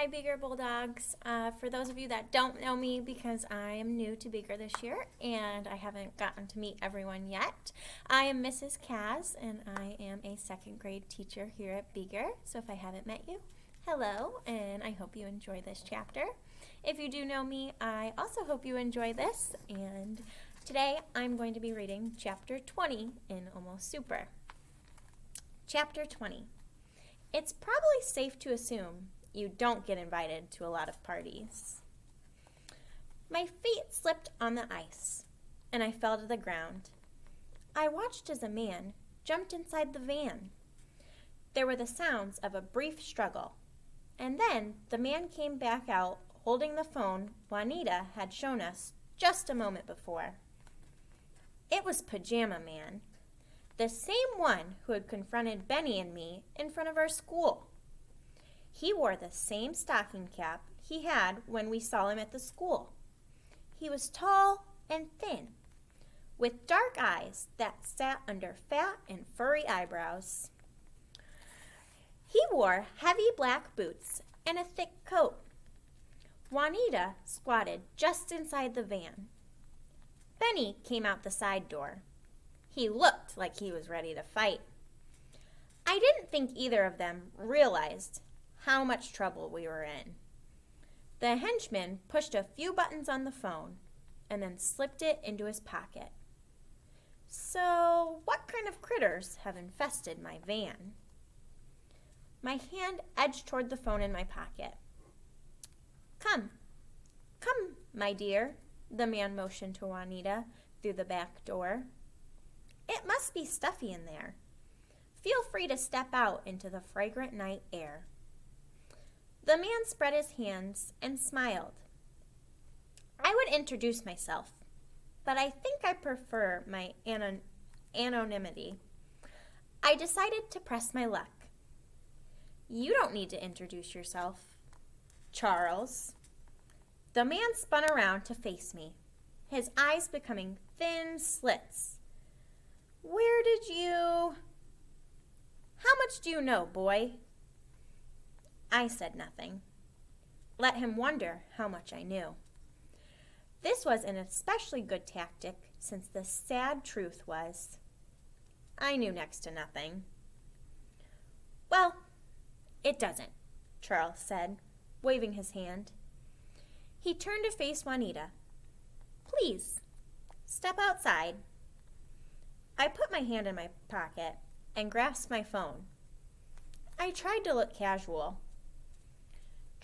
Hi, Bigger Bulldogs. For those of you that don't know me, because I am new to Bigger this year and I haven't gotten to meet everyone yet, I am Mrs. Kaz and I am a second grade teacher here at Bigger. So if I haven't met you, hello, and I hope you enjoy this chapter. If you do know me, I also hope you enjoy this, and today I'm going to be reading chapter 20 in Almost Super. Chapter 20. It's probably safe to assume you don't get invited to a lot of parties. My feet slipped on the ice, and I fell to the ground. I watched as a man jumped inside the van. There were the sounds of a brief struggle, and then the man came back out holding the phone Juanita had shown us just a moment before. It was Pajama Man, the same one who had confronted Benny and me in front of our school. He wore the same stocking cap he had when we saw him at the school. He was tall and thin, with dark eyes that sat under fat and furry eyebrows. He wore heavy black boots and a thick coat. Juanita squatted just inside the van. Benny came out the side door. He looked like he was ready to fight. I didn't think either of them realized how much trouble we were in. The henchman pushed a few buttons on the phone and then slipped it into his pocket. So, what kind of critters have infested my van? My hand edged toward the phone in my pocket. Come, my dear, the man motioned to Juanita through the back door. It must be stuffy in there. Feel free to step out into the fragrant night air. The man spread his hands and smiled. I would introduce myself, but I think I prefer my anonymity. I decided to press my luck. You don't need to introduce yourself. Charles. The man spun around to face me, his eyes becoming thin slits. Where did you... How much do you know, boy? I said nothing. Let him wonder how much I knew. This was an especially good tactic, since the sad truth was, I knew next to nothing. Well, it doesn't, Charles said, waving his hand. He turned to face Juanita. Please, step outside. I put my hand in my pocket and grasped my phone. I tried to look casual.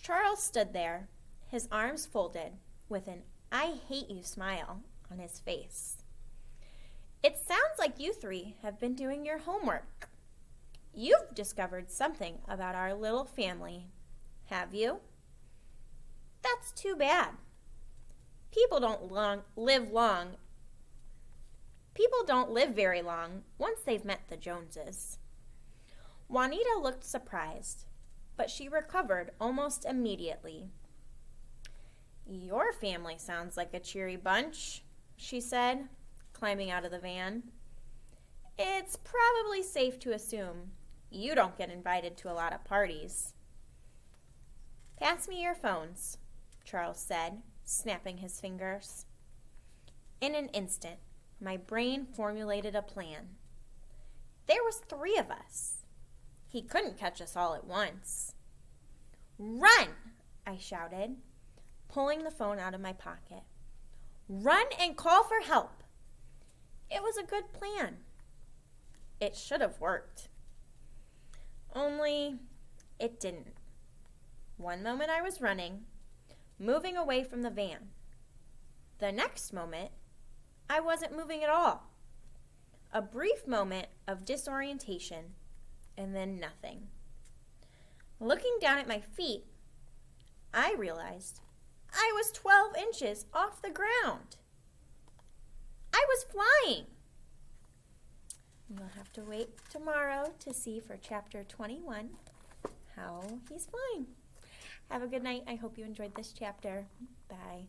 Charles stood there, his arms folded, with an I hate you smile on his face. It sounds like you three have been doing your homework. You've discovered something about our little family, have you? That's too bad. People don't live very long once they've met the Joneses. Juanita looked surprised, but she recovered almost immediately. Your family sounds like a cheery bunch, she said, climbing out of the van. It's probably safe to assume you don't get invited to a lot of parties. Pass me your phones, Charles said, snapping his fingers. In an instant, my brain formulated a plan. There was 3 of us. He couldn't catch us all at once. Run, I shouted, pulling the phone out of my pocket. Run and call for help. It was a good plan. It should have worked. Only it didn't. One moment I was running, moving away from the van. The next moment, I wasn't moving at all. A brief moment of disorientation, and then nothing. Looking down at my feet, I realized I was 12 inches off the ground. I was flying. You'll have to wait tomorrow to see for chapter 21 how he's flying. Have a good night. I hope you enjoyed this chapter. Bye.